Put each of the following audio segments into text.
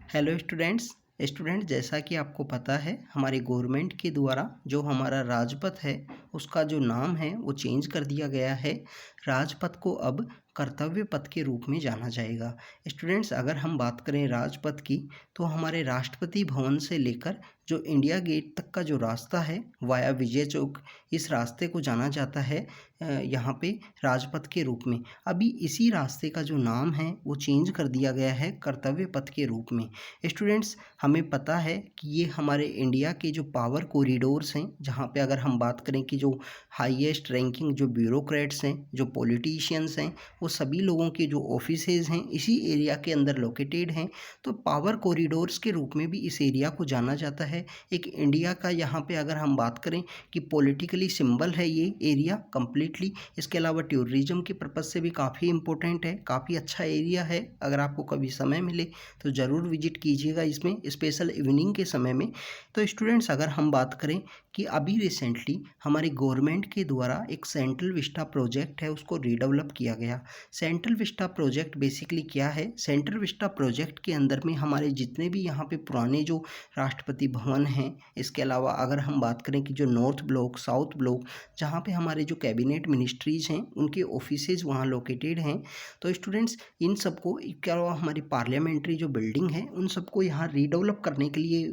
Hello student जैसा कि आपको पता है हमारी गवर्नमेंट के द्वारा जो हमारा राजपथ है उसका जो नाम है वो चेंज कर दिया गया है। राजपथ को अब कर्तव्य पथ के रूप में जाना जाएगा। स्टूडेंट्स, अगर हम बात करें राजपथ की तो हमारे राष्ट्रपति भवन से लेकर जो इंडिया गेट तक का जो रास्ता है वाया विजय चौक, इस रास्ते को जाना जाता है यहाँ पे राजपथ के रूप में। अभी इसी रास्ते का जो नाम है वो चेंज कर दिया गया है कर्तव्य पथ के रूप में। स्टूडेंट्स, हमें पता है कि ये हमारे इंडिया के जो पावर कॉरिडोर्स हैं, जहाँ पे अगर हम बात करें कि जो हाईएस्ट रैंकिंग जो ब्यूरोक्रेट्स हैं, जो पॉलिटिशियंस हैं, वो सभी लोगों के जो ऑफिसेज हैं इसी एरिया के अंदर लोकेटेड हैं। तो पावर कॉरिडोर्स के रूप में भी इस एरिया को जाना जाता है। एक इंडिया का यहाँ पे अगर हम बात करें कि पॉलिटिकली सिंबल है ये एरिया कम्प्लीटली। इसके अलावा टूरिज्म के पर्पज़ से भी काफ़ी इंपॉर्टेंट है, काफ़ी अच्छा एरिया है। अगर आपको कभी समय मिले तो ज़रूर विजिट कीजिएगा इसमें, स्पेशल इवनिंग के समय में। तो स्टूडेंट्स, अगर हम बात करें कि अभी रिसेंटली हमारी गवर्नमेंट के द्वारा एक सेंट्रल विस्टा प्रोजेक्ट है उसको रीडेवलप किया गया। सेंट्रल विस्टा प्रोजेक्ट बेसिकली क्या है? सेंट्रल विस्टा प्रोजेक्ट के अंदर में हमारे जितने भी यहाँ पे पुराने जो राष्ट्रपति भवन हैं, इसके अलावा अगर हम बात करें कि जो नॉर्थ ब्लॉक, साउथ ब्लॉक, जहाँ पे हमारे जो कैबिनेट मिनिस्ट्रीज हैं उनके ऑफिसेज वहाँ लोकेटेड हैं। तो स्टूडेंट्स, इन सबको क्या हमारी पार्लियामेंट्री जो बिल्डिंग है उन सबको यहाँ रीडेवलप करने के लिए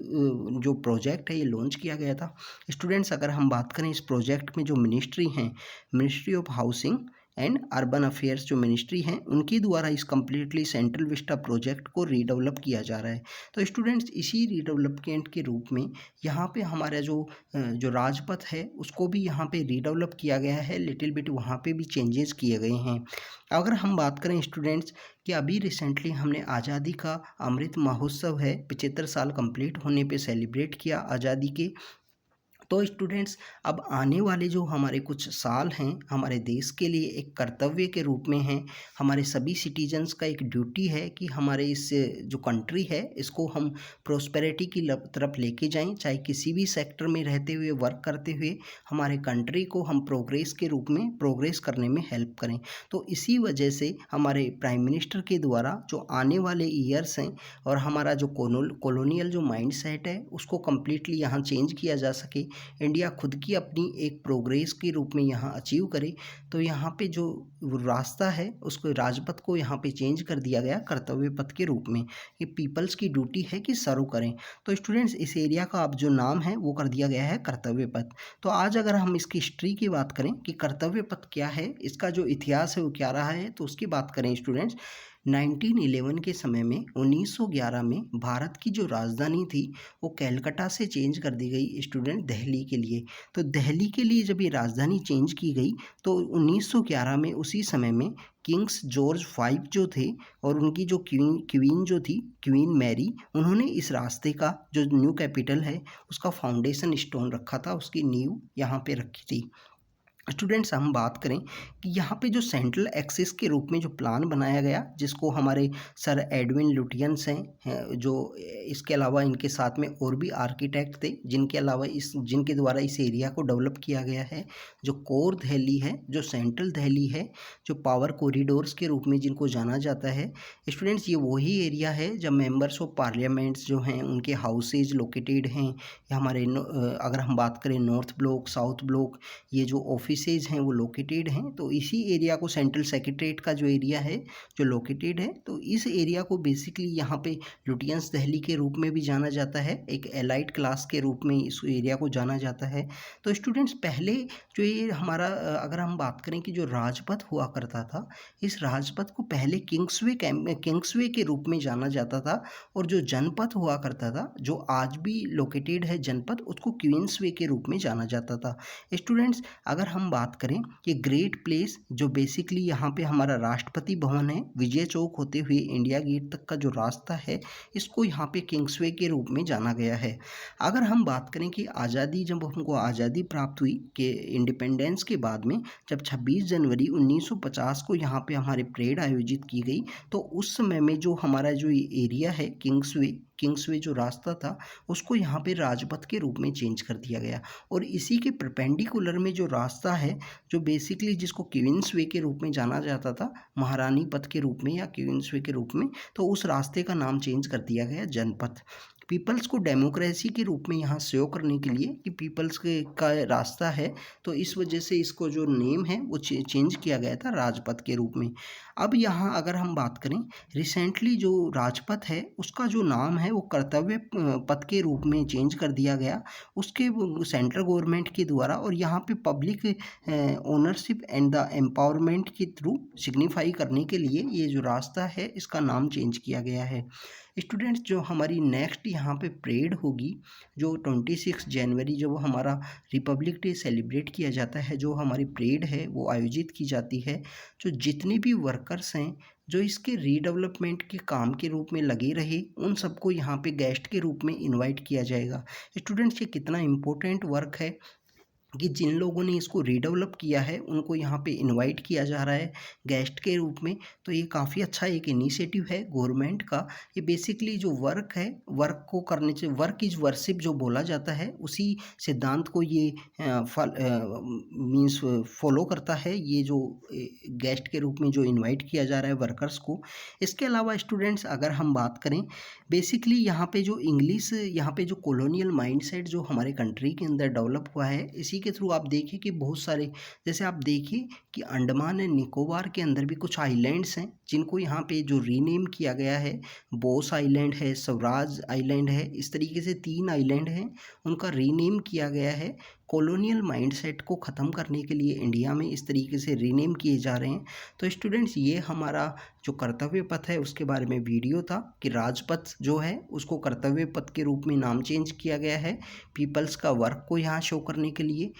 जो प्रोजेक्ट है ये लॉन्च किया गया था। स्टूडेंट्स, अगर हम बात करें इस प्रोजेक्ट में जो मिनिस्ट्री हैं, ministry of housing and urban affairs जो मिनिस्ट्री हैं उनके द्वारा इस कम्प्लीटली सेंट्रल विस्टा प्रोजेक्ट को रीडेवलप किया जा रहा है। तो स्टूडेंट्स, इसी रीडेवलपमेंट के रूप में यहाँ पे हमारा जो राजपथ है उसको भी यहाँ पे रीडेवलप किया गया है। लिटिल बिट वहाँ पे भी चेंजेस किए गए हैं। अगर हम बात करें स्टूडेंट्स कि अभी रिसेंटली हमने आज़ादी का अमृत महोत्सव है 75 साल कंप्लीट होने पे सेलिब्रेट किया आज़ादी के। तो स्टूडेंट्स, अब आने वाले जो हमारे कुछ साल हैं हमारे देश के लिए एक कर्तव्य के रूप में हैं। हमारे सभी सिटीजन्स का एक ड्यूटी है कि हमारे इस जो कंट्री है इसको हम प्रोस्पेरिटी की तरफ लेके जाएं, चाहे किसी भी सेक्टर में रहते हुए, वर्क करते हुए हमारे कंट्री को हम प्रोग्रेस के रूप में प्रोग्रेस करने में हेल्प करें। तो इसी वजह से हमारे प्राइम मिनिस्टर के द्वारा जो आने वाले ईयर्स हैं और हमारा जो कॉलोनियल जो माइंड सेट है उसको कम्प्लीटली यहाँ चेंज किया जा सके, इंडिया खुद की अपनी एक प्रोग्रेस के रूप में यहाँ अचीव करे, तो यहाँ पे जो रास्ता है उसको राजपथ को यहाँ पे चेंज कर दिया गया कर्तव्य पथ के रूप में। ये पीपल्स की ड्यूटी है कि सर्व करें। तो स्टूडेंट्स, इस एरिया का अब जो नाम है वो कर दिया गया है कर्तव्य पथ। तो आज अगर हम इसकी हिस्ट्री की बात करें कि कर्तव्य पथ क्या है, इसका जो इतिहास है वो क्या रहा है, तो उसकी बात करें स्टूडेंट्स, 1911 के समय में 1911 में भारत की जो राजधानी थी वो कैलकाटा से चेंज कर दी गई स्टूडेंट दिल्ली के लिए। तो दिल्ली के लिए जब ये राजधानी चेंज की गई तो 1911 में उसी समय में किंग्स जॉर्ज 5 जो थे और उनकी जो क्वीन जो थी, क्वीन मैरी, उन्होंने इस रास्ते का जो न्यू कैपिटल है उसका फाउंडेशन स्टोन रखा था, उसकी नींव यहाँ पे रखी थी। स्टूडेंट्स, हम बात करें कि यहाँ पे जो सेंट्रल एक्सिस के रूप में जो प्लान बनाया गया, जिसको हमारे सर एडविन लुटियंस हैं जो इसके अलावा इनके साथ में और भी आर्किटेक्ट थे जिनके द्वारा इस एरिया को डेवलप किया गया है। जो कोर दिल्ली है, जो सेंट्रल दिल्ली है, जो पावर कॉरिडोर्स के रूप में जिनको जाना जाता है, स्टूडेंट्स, ये वही एरिया है जब मेंबर्स ऑफ पार्लियामेंट्स जो हैं उनके हाउसेज लोकेटेड हैं। हमारे अगर हम बात करें नॉर्थ ब्लॉक, साउथ ब्लॉक, ये जो ऑफिसेज हैं वो लोकेटेड हैं। तो इसी एरिया को सेंट्रल सेक्रेटरीट का जो एरिया है जो लोकेटेड है, तो इस एरिया को बेसिकली यहाँ पे लुटियंस दिल्ली के रूप में भी जाना जाता है, एक एलाइट क्लास के रूप में इस एरिया को जाना जाता है। तो स्टूडेंट्स, पहले जो ये हमारा अगर हम बात करें कि जो राजपथ हुआ करता था, इस राजपथ को पहले किंग्सवे के रूप में जाना जाता था, और जो जनपथ हुआ करता था जो आज भी लोकेटेड है जनपथ, उसको क्वींसवे के रूप में जाना जाता था। स्टूडेंट्स, अगर हम बात करें कि ग्रेट प्लेस जो बेसिकली यहाँ पे हमारा राष्ट्रपति भवन है, विजय चौक होते हुए इंडिया गेट तक का जो रास्ता है, इसको यहाँ पे किंग्सवे के रूप में जाना गया है। अगर हम बात करें कि आज़ादी, जब हमको आज़ादी प्राप्त हुई कि इंडिपेंडेंस के बाद में, जब 26 जनवरी 1950 को यहाँ पे हमारे परेड आयोजित की गई, तो उस समय में जो हमारा जो एरिया है किंग्सवे, किंग्सवे जो रास्ता था उसको यहाँ पे राजपथ के रूप में चेंज कर दिया गया। और इसी के परपेंडिकुलर में जो रास्ता है, जो बेसिकली जिसको क्वींसवे के रूप में जाना जाता था, महारानी पथ के रूप में या क्वींसवे के रूप में, तो उस रास्ते का नाम चेंज कर दिया गया जनपथ। पीपल्स को डेमोक्रेसी के रूप में यहाँ शो करने के लिए कि पीपल्स के का रास्ता है, तो इस वजह से इसको जो नेम है वो चेंज किया गया था राजपथ के रूप में। अब यहाँ अगर हम बात करें, रिसेंटली जो राजपथ है उसका जो नाम है वो कर्तव्य पथ के रूप में चेंज कर दिया गया उसके सेंट्रल गवर्नमेंट के द्वारा, और यहाँ पे public ownership and the empowerment के थ्रू सिग्निफाई करने के लिए ये जो रास्ता है इसका नाम चेंज किया गया है। स्टूडेंट्स, जो हमारी नेक्स्ट यहाँ पे परेड होगी, जो 26 जनवरी जब हमारा रिपब्लिक डे सेलिब्रेट किया जाता है, जो हमारी परेड है वो आयोजित की जाती है। जो जितने भी वर्कर्स हैं जो इसके रीडेवलपमेंट के काम के रूप में लगे रहे, उन सबको यहाँ पे गेस्ट के रूप में इनवाइट किया जाएगा। स्टूडेंट्स, ये कितना इम्पोर्टेंट वर्क है कि जिन लोगों ने इसको रीडेवलप किया है उनको यहाँ पे इनवाइट किया जा रहा है गेस्ट के रूप में। तो ये काफ़ी अच्छा एक इनिशिएटिव है गवर्नमेंट का। ये बेसिकली जो वर्क है, वर्क को करने से, वर्क इज़ वर्शिप जो बोला जाता है, उसी सिद्धांत को ये मीन्स फॉलो करता है, ये जो गेस्ट के रूप में जो इनवाइट किया जा रहा है वर्कर्स को। इसके अलावा स्टूडेंट्स, अगर हम बात करें, बेसिकली यहाँ पे जो इंग्लिश, यहाँ पे जो कॉलोनियल माइंडसेट जो हमारे कंट्री के अंदर डेवलप हुआ है, इसी के थ्रू आप देखिए कि बहुत सारे, जैसे आप देखिए कि अंडमान एंड निकोबार के अंदर भी कुछ आइलैंड्स हैं जिनको यहाँ पे जो रीनेम किया गया है, बोस आइलैंड है, स्वराज आइलैंड है, इस तरीके से 3 आइलैंड हैं, उनका रीनेम किया गया है। कॉलोनियल माइंडसेट को ख़त्म करने के लिए इंडिया में इस तरीके से रीनेम किए जा रहे हैं। तो स्टूडेंट्स, ये हमारा जो कर्तव्य पथ है उसके बारे में वीडियो था कि राजपथ जो है उसको कर्तव्य पथ के रूप में नाम चेंज किया गया है पीपल्स का वर्क को यहाँ शो करने के लिए,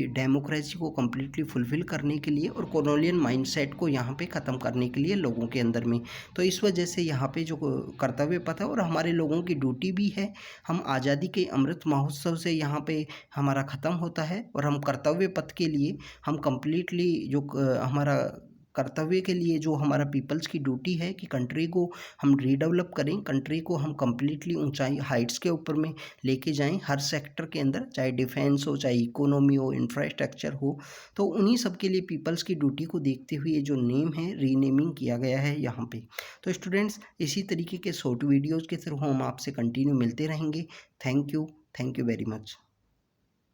डेमोक्रेसी को कम्प्लीटली फुलफ़िल करने के लिए, और कॉलोनियल माइंडसेट को यहाँ पे ख़त्म करने के लिए लोगों के अंदर में। तो इस वजह से यहाँ पे जो कर्तव्य पथ है और हमारे लोगों की ड्यूटी भी है, हम आज़ादी के अमृत महोत्सव से यहाँ पे हमारा ख़त्म होता है, और हम कर्तव्य पथ के लिए हम कम्प्लीटली जो हमारा कर्तव्य के लिए जो हमारा पीपल्स की ड्यूटी है कि कंट्री को हम रीडेवलप करें, कंट्री को हम कम्प्लीटली ऊंचाई हाइट्स के ऊपर में लेके जाएं, हर सेक्टर के अंदर, चाहे डिफेंस हो, चाहे इकोनॉमी हो, इंफ्रास्ट्रक्चर हो। तो उन्हीं सब के लिए पीपल्स की ड्यूटी को देखते हुए जो नेम है रीनेमिंग किया गया है यहाँ पे। तो स्टूडेंट्स, इसी तरीके के शॉर्ट वीडियोज़ के थ्रू हम आपसे कंटिन्यू मिलते रहेंगे। Thank you very much.